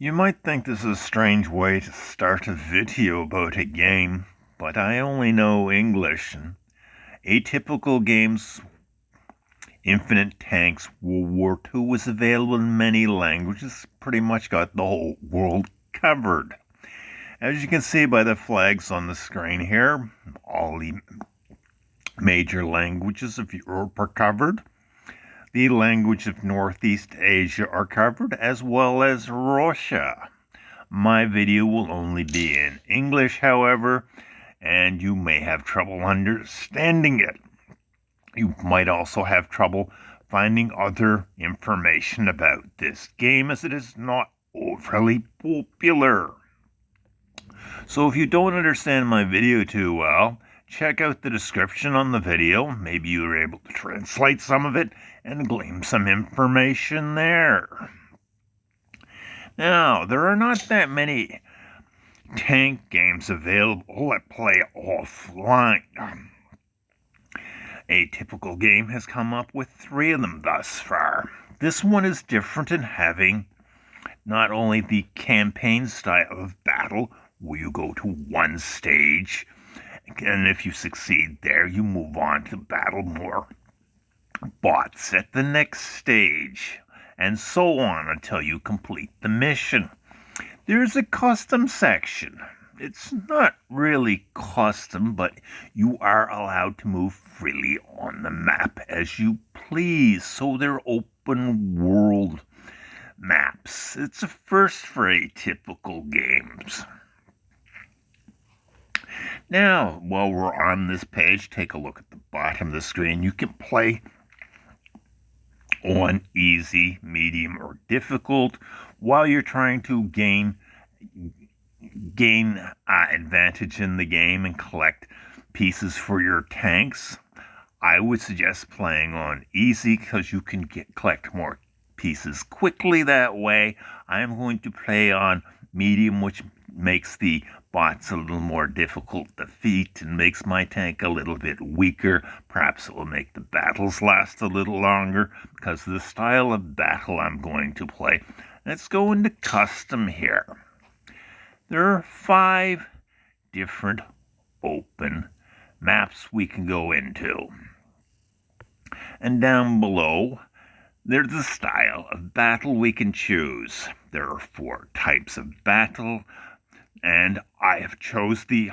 You might think this is a strange way to start a video about a game, but I only know English. And Atypical Games Infinite Tanks WW2 was available in many languages, pretty much got the whole world covered. As you can see by the flags on the screen here, all the major languages of Europe are covered. The language of Northeast Asia are covered, as well as Russia. My video will only be in English, however, and you may have trouble understanding it. You might also have trouble finding other information about this game, as it is not overly popular. So if you don't understand my video too well, check out the description on the video. Maybe you were able to translate some of it and glean some information there. Now, there are not that many tank games available that play offline. Atypical Game has come up with 3 of them thus far. This one is different in having not only the campaign style of battle, where you go to one stage, and if you succeed there, you move on to battle more bots at the next stage, and so on until you complete the mission. There's a custom section. It's not really custom, but you are allowed to move freely on the map as you please, so they're open world maps. It's a first for Atypical Games. Now, while we're on this page, take a look at the bottom of the screen. You can play on easy, medium, or difficult while you're trying to gain advantage in the game and collect pieces for your tanks. I would suggest playing on easy because you can collect more pieces quickly that way. I am going to play on medium, which makes the bots a little more difficult to defeat and makes my tank a little bit weaker. Perhaps it will make the battles last a little longer because of the style of battle I'm going to play. Let's go into custom here. There are 5 different open maps we can go into. And down below, there's the style of battle we can choose. There are 4 types of battle, and I have chose the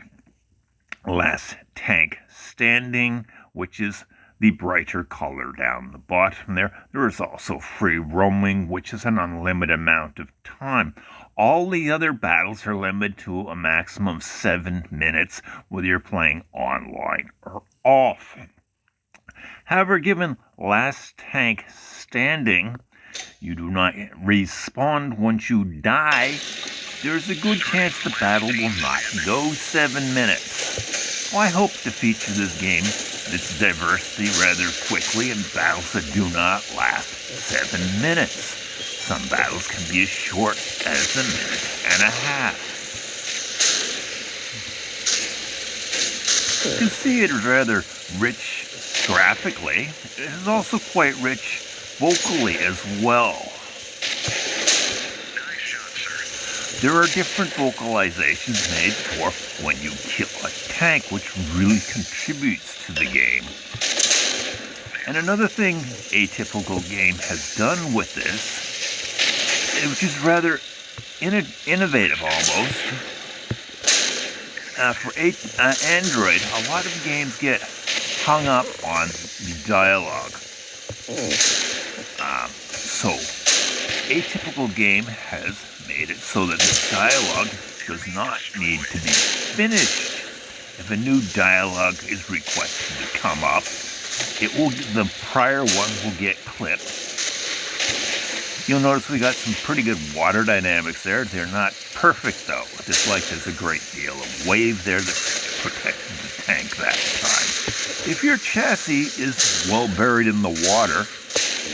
last tank standing, which is the brighter color down the bottom there. There is also free roaming, which is an unlimited amount of time. All the other battles are limited to a maximum of 7 minutes, whether you're playing online or off. However, given last tank standing, you do not respawn once you die. There's a good chance the battle will not go 7 minutes. Well, I hope to feature this game, its diversity, rather quickly in battles that do not last 7 minutes. Some battles can be as short as a minute and a half. You can see it is rather rich graphically. It is also quite rich vocally as well. There are different vocalizations made for when you kill a tank, which really contributes to the game. And another thing Atypical Game has done with this, which is rather innovative almost, for Android, a lot of games get hung up on the dialogue. So Atypical Game has made it so that the dialogue does not need to be finished. If a new dialogue is requested to come up, the prior one will get clipped. You'll notice we got some pretty good water dynamics there. They're not perfect though, just like there's a great deal of wave there that protected the tank that time. If your chassis is well buried in the water,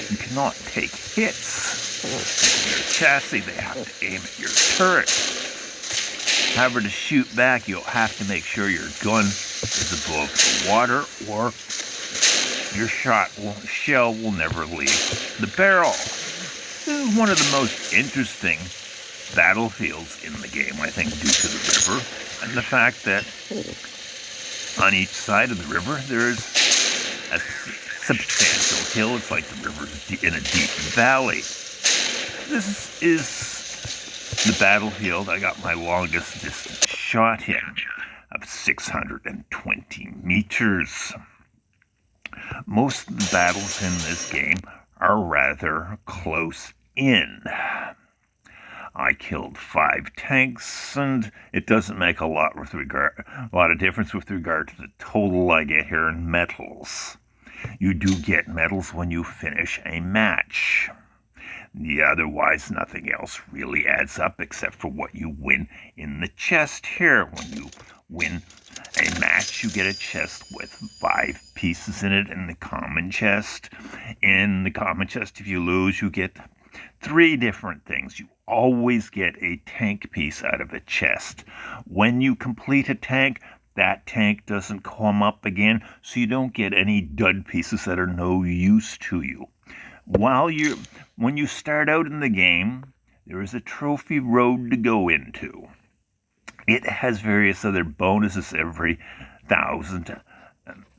you cannot take hits. Your chassis, they have to aim at your turret. However, to shoot back, you'll have to make sure your gun is above the water, or your shell will never leave the barrel. This is one of the most interesting battlefields in the game, I think, due to the river and the fact that on each side of the river there's a substantial hill. It's like the river's in a deep valley. This is the battlefield I got my longest distance shot in, of 620 meters. Most of the battles in this game are rather close in. I killed 5 tanks, and it doesn't make a lot of difference with regard to the total I get here in medals. You do get medals when you finish a match. Otherwise, nothing else really adds up except for what you win in the chest here. When you win a match, you get a chest with 5 pieces in it in the common chest. In the common chest, if you lose, you get 3 different things. You always get a tank piece out of a chest. When you complete a tank, that tank doesn't come up again, so you don't get any dud pieces that are no use to you. When you start out in the game, there is a trophy road to go into. It has various other bonuses every 1,000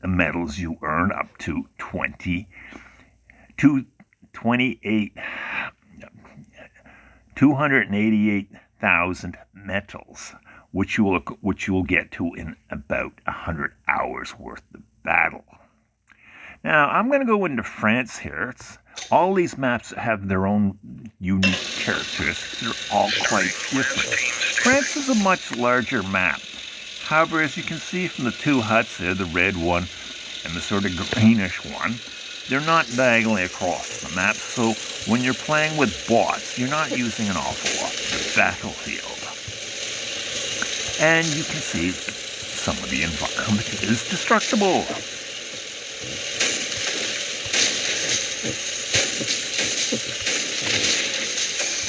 medals you earn, up to 288,000 medals, which you will get to in about 100 hours worth of battle. Now, I'm going to go into France here. All these maps have their own unique characteristics. They're all quite different. France is a much larger map. However, as you can see from the 2 huts there, the red one and the sort of greenish one, they're not diagonally across the map, so when you're playing with bots, you're not using an awful lot of the battlefield. And you can see some of the environment is destructible.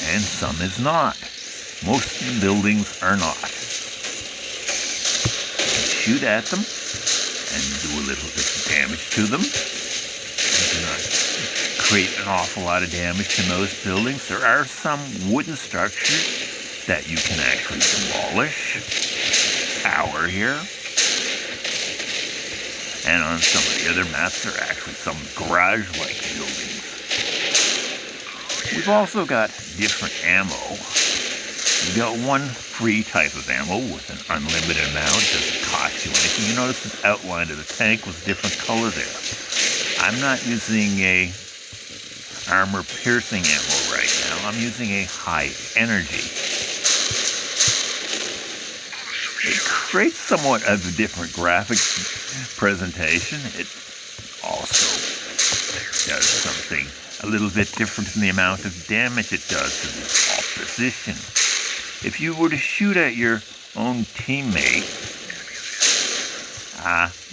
And some is not. Most buildings are not. Shoot at them and do a little bit of damage to them. You do not create an awful lot of damage in those buildings. There are some wooden structures that you can actually demolish. Tower here. And on some of the other maps, there are actually some garage-like buildings. We've also got different ammo. We've got one free type of ammo with an unlimited amount. It doesn't cost you anything. You notice the outline of the tank was a different color there. I'm not using a armor-piercing ammo right now. I'm using a high energy. It creates somewhat of a different graphic presentation. It also does something a little bit different in the amount of damage it does to the opposition. If you were to shoot at your own teammate,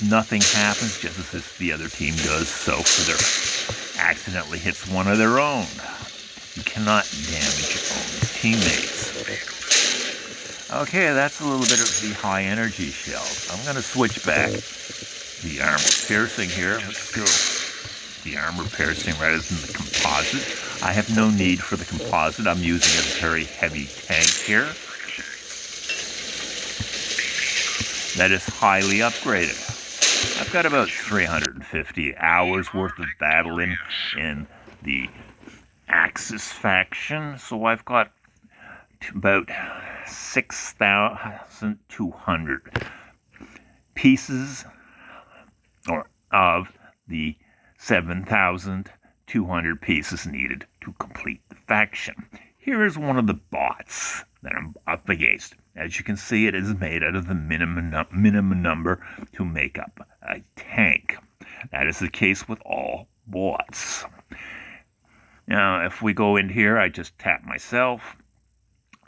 nothing happens just as if the other team does so for their accidentally hits one of their own. You cannot damage your own teammates. Okay, that's a little bit of the high energy shells. I'm going to switch back the armor piercing here. Let's go the armor piercing rather than the composite. I have no need for the composite. I'm using a very heavy tank here that is highly upgraded. I've got about 350 hours worth of battle in the Axis faction, so I've got about 6,200 pieces of the 7,200 pieces needed to complete the faction. Here is one of the bots that I'm up against. As you can see, it is made out of the minimum number to make up a tank. That is the case with all bots. Now, if we go in here, I just tap myself.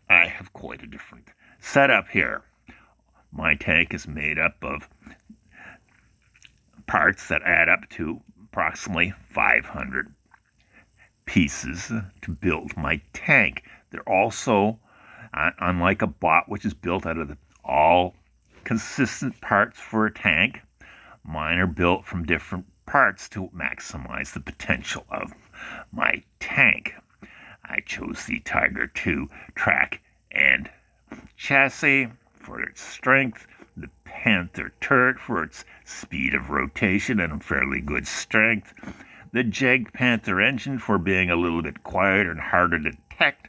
I have quite a different setup here. My tank is made up of parts that add up to approximately 500 pieces to build my tank. They're also, unlike a bot which is built out of all consistent parts for a tank, mine are built from different parts to maximize the potential of my tank. I chose the Tiger to track and chassis for its strength, the Panther turret for its speed of rotation and fairly good strength, the Jag Panther engine for being a little bit quieter and harder to detect,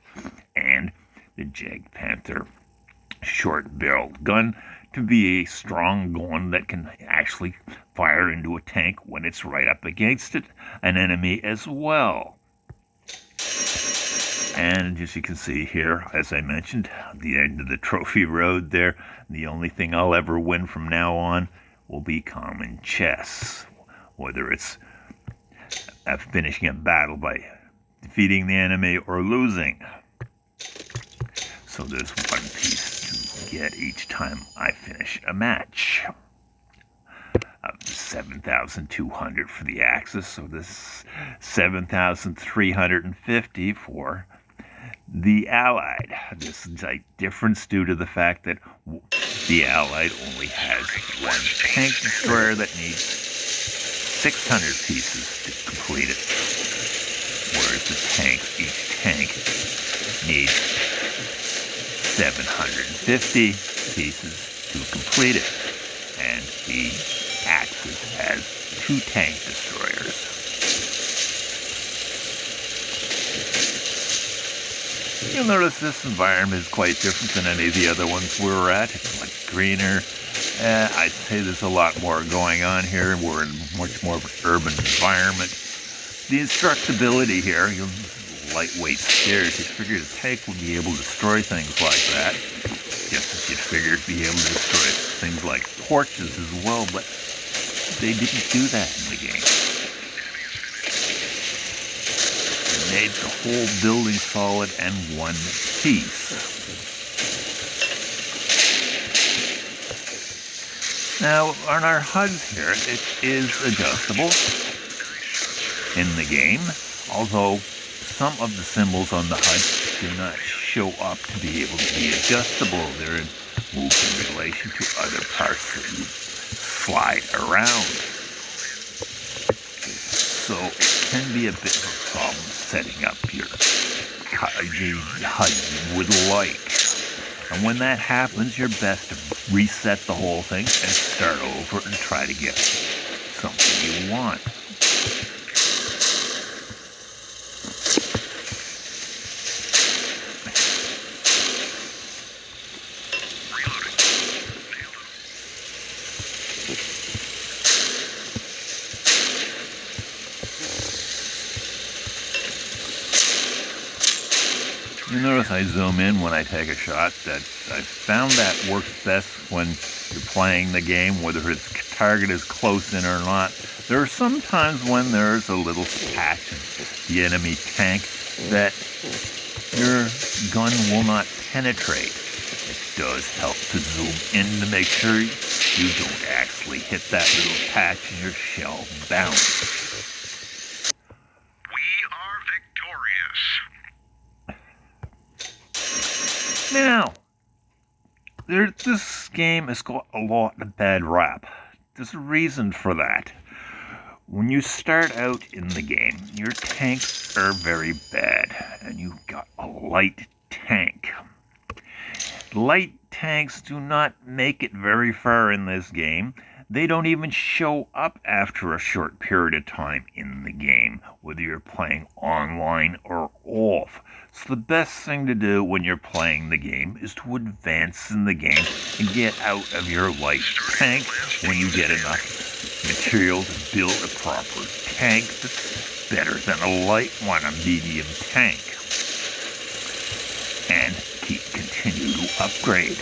and the Jag Panther short-barreled gun to be a strong gun that can actually fire into a tank when it's right up against an enemy as well. And as you can see here, as I mentioned, the end of the trophy road there, the only thing I'll ever win from now on will be common chess. Whether it's finishing a battle by defeating the enemy or losing. So there's one piece to get each time I finish a match. 7,200 for the Axis, so this 7,350 for the Allied. This is a difference due to the fact that the Allied only has one tank destroyer that needs 600 pieces to complete it, whereas each tank needs 750 pieces to complete it, and the Axis has 2 tank destroyers. You'll notice this environment is quite different than any of the other ones we were at. It's much greener. I'd say there's a lot more going on here. We're in much more of an urban environment. The instructability here, your lightweight stairs, you figured a tank would be able to destroy things like that. Just as you figured be able to destroy things like porches as well, but they didn't do that in the game. They made the whole building solid and one piece. Now, on our HUDs here, it is adjustable in the game, although some of the symbols on the HUD do not show up to be able to be adjustable. They're moved in relation to other parts that you slide around. So it can be a bit of a problem setting up the HUD you would like. And when that happens, you're best to reset the whole thing and start over and try to get something you want. You notice I zoom in when I take a shot. That I found that works best when you're playing the game, whether its target is close in or not. There are some times when there's a little patch in the enemy tank that your gun will not penetrate. It does help to zoom in to make sure you don't actually hit that little patch and your shell bounce. We are victorious. Now, this game has got a lot of bad rap. There's a reason for that. When you start out in the game, your tanks are very bad, and you've got a light tank. Light tanks do not make it very far in this game. They don't even show up after a short period of time in the game, whether you're playing online or off. So the best thing to do when you're playing the game is to advance in the game and get out of your light tank when you get enough material to build a proper tank that's better than a light one, a medium tank. And continue to upgrade.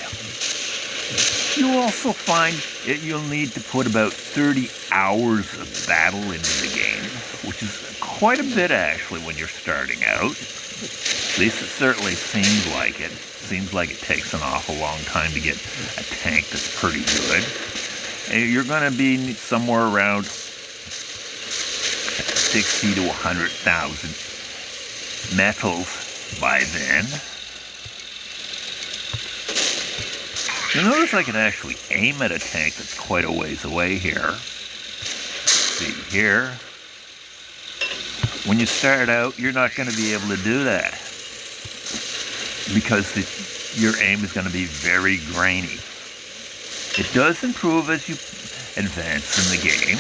You'll also find that you'll need to put about 30 hours of battle into the game, which is quite a bit actually when you're starting out. At least it certainly seems like it. Seems like it takes an awful long time to get a tank that's pretty good. And you're going to be somewhere around 60 to 100,000 metals by then. You'll notice I can actually aim at a tank that's quite a ways away here. See here. When you start out, you're not going to be able to do that. because your aim is going to be very grainy. It does improve as you advance in the game.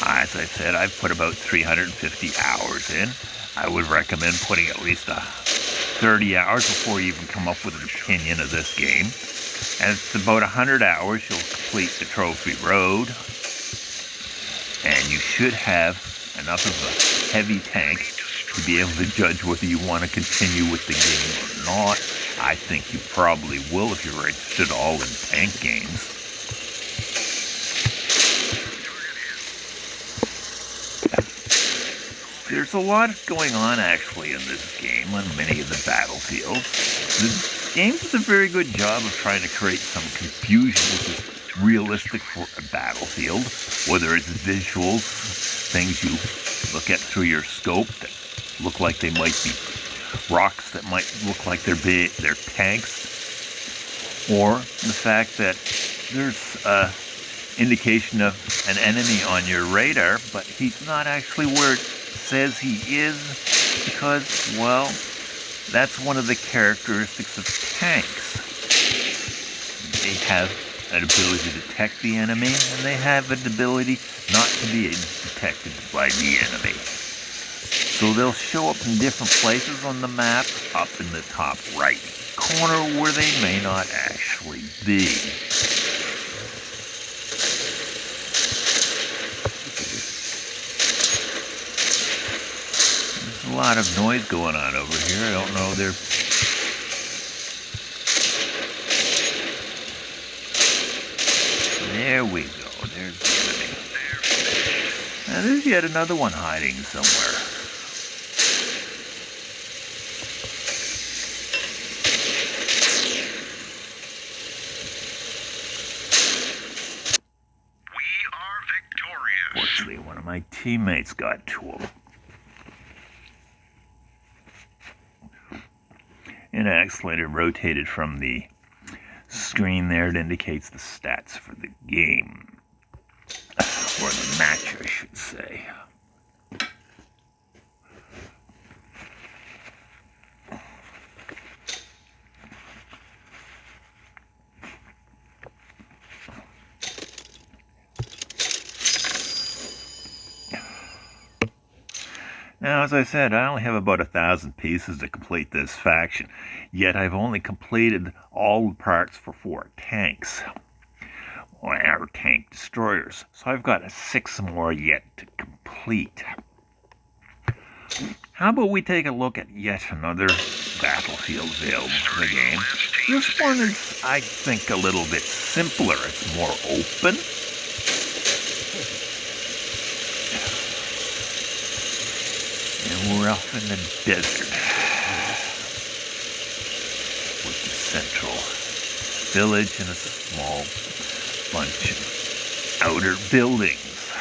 As I said, I've put about 350 hours in. I would recommend putting at least 30 hours before you even come up with an opinion of this game. And it's about 100 hours you'll complete the trophy road. And you should have enough of a heavy tank to be able to judge whether you want to continue with the game or not. I think you probably will if you're interested at all in tank games. There's a lot going on actually in this game on many of the battlefields. The game does a very good job of trying to create some confusion which is realistic for a battlefield, whether it's visuals, things you look at through your scope that look like they might be rocks that might look like they're tanks, or the fact that there's indication of an enemy on your radar, but he's not actually where it says he is, because, well, that's one of the characteristics of tanks. They have an ability to detect the enemy, and they have an ability not to be detected by the enemy. So they'll show up in different places on the map, up in the top right corner where they may not actually be. There's a lot of noise going on over here. I don't know, there we go. There's the enemy. Now there's yet another one hiding somewhere. We are victorious. Fortunately, one of my teammates got to him. And excellent, it rotated from the screen there. It indicates the stats for the game. Or the match, I should say. Now, as I said, I only have about 1,000 pieces to complete this faction, yet I've only completed all the parts for 4 tanks, or tank destroyers, so I've got 6 more yet to complete. How about we take a look at yet another battlefield available in the game? This one is, I think, a little bit simpler. It's more open. And we're off in the desert with the central village and a small bunch of outer buildings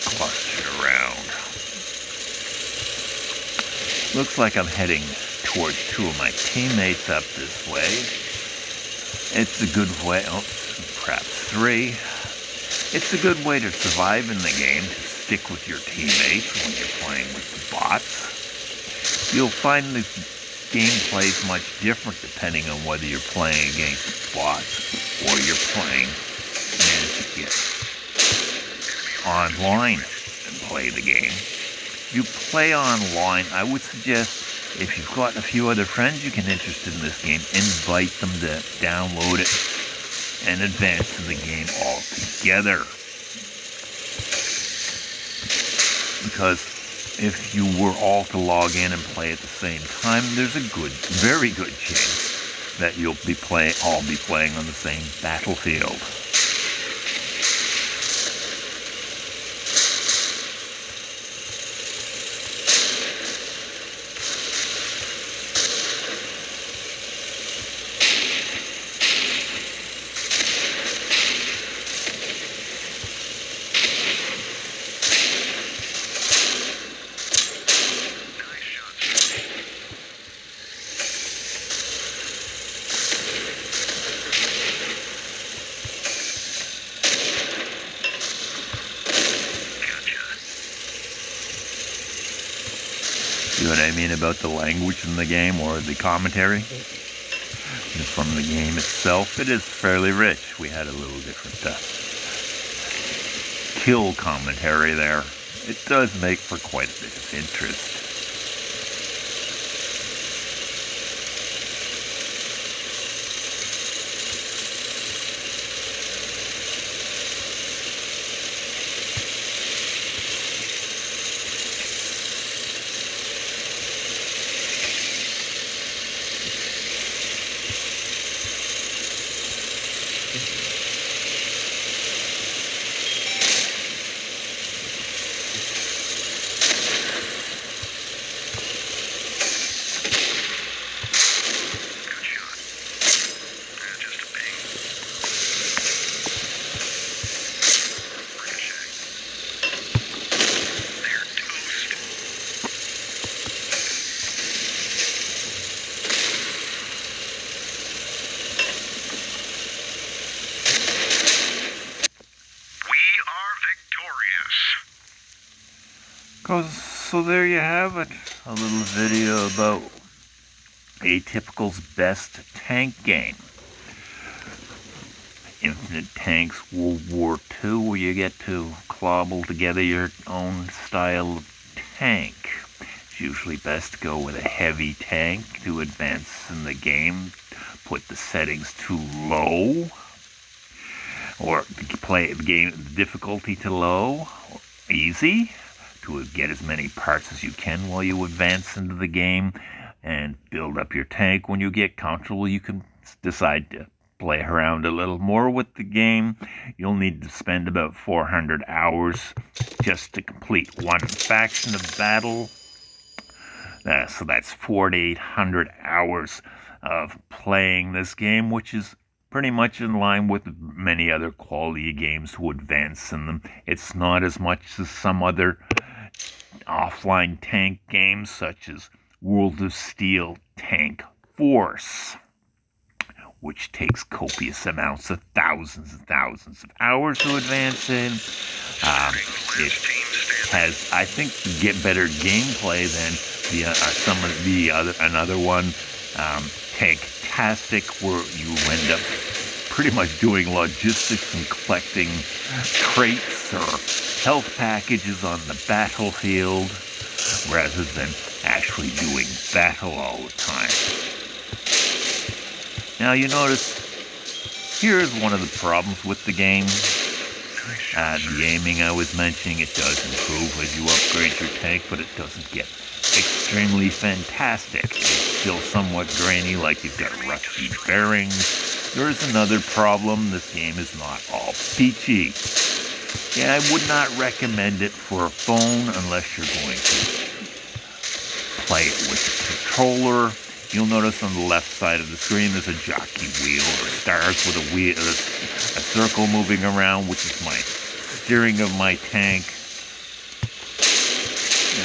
clustered around. Looks like I'm heading towards 2 of my teammates up this way. It's a good way, perhaps 3. It's a good way to survive in the game, to stick with your teammates when you're playing with the bots. You'll find the gameplay is much different depending on whether you're playing against bots or you're playing manage to get online and play the game. If you play online, I would suggest, if you've got a few other friends you can interested in this game, invite them to download it and advance in the game all together. Because if you were all to log in and play at the same time, there's a very good chance that you'll all be playing on the same battlefield. mean about the language in the game or the commentary? From the game itself, it is fairly rich. We had a little different kill commentary there. It does make for quite a bit of interest. So there you have it, a little video about Atypical's best tank game. Infinite Tanks WW2, where you get to cobble together your own style of tank. It's usually best to go with a heavy tank to advance in the game. Put the settings too low, or play the game the difficulty to low, or easy, to get as many parts as you can while you advance into the game and build up your tank. When you get comfortable, you can decide to play around a little more with the game. You'll need to spend about 400 hours just to complete one faction of battle. So that's 400 to 800 hours of playing this game, which is pretty much in line with many other quality games to advance in them. It's not as much as some other offline tank games such as World of Steel Tank Force, which takes copious amounts of thousands and thousands of hours to advance in. It has, I think, get better gameplay than another one, Tanktastic, where you end up pretty much doing logistics and collecting crates or health packages on the battlefield rather than actually doing battle all the time. Now you notice, here's one of the problems with the game. The aiming I was mentioning, it does improve as you upgrade your tank, but it doesn't get extremely fantastic. It's still somewhat grainy, like you've got rusty bearings. There is another problem, this game is not all peachy. Yeah, I would not recommend it for a phone unless you're going to play it with a controller. You'll notice on the left side of the screen there's a jockey wheel or stars with a wheel, a circle moving around, which is my steering of my tank.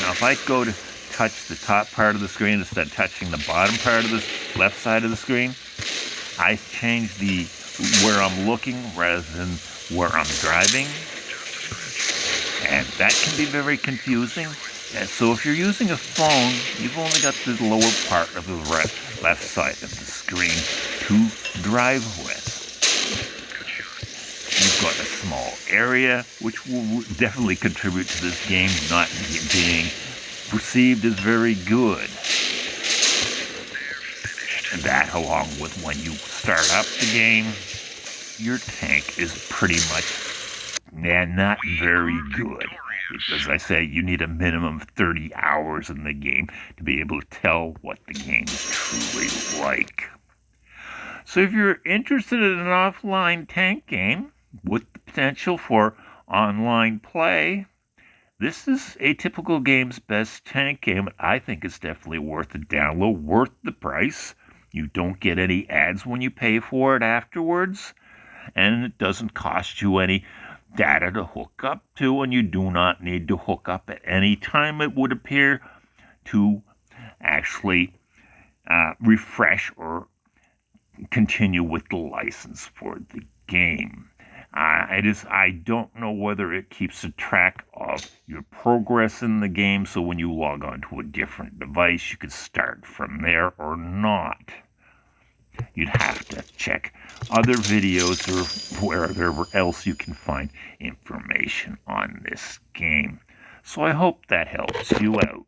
Now, if I go to touch the top part of the screen instead of touching the bottom part of the left side of the screen, I change where I'm looking rather than where I'm driving, and that can be very confusing. So if you're using a phone, you've only got the lower part of the left side of the screen to drive with. You've got a small area, which will definitely contribute to this game not being perceived as very good. And that, along with when you start up the game, your tank is pretty much not very good. As I say, you need a minimum of 30 hours in the game to be able to tell what the game is truly like. So if you're interested in an offline tank game with the potential for online play, this is Atypical Games' best tank game. I think it's definitely worth the download, worth the price. You don't get any ads when you pay for it afterwards, and it doesn't cost you any data to hook up to, and you do not need to hook up at any time, it would appear, to actually refresh or continue with the license for the game. I don't know whether it keeps a track of your progress in the game, so when you log on to a different device, you could start from there or not. You'd have to check other videos or wherever else you can find information on this game. So I hope that helps you out.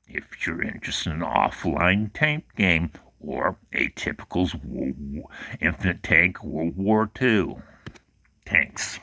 If you're interested in an offline tank game or Atypical's Infinite Tank WW2. Tanks.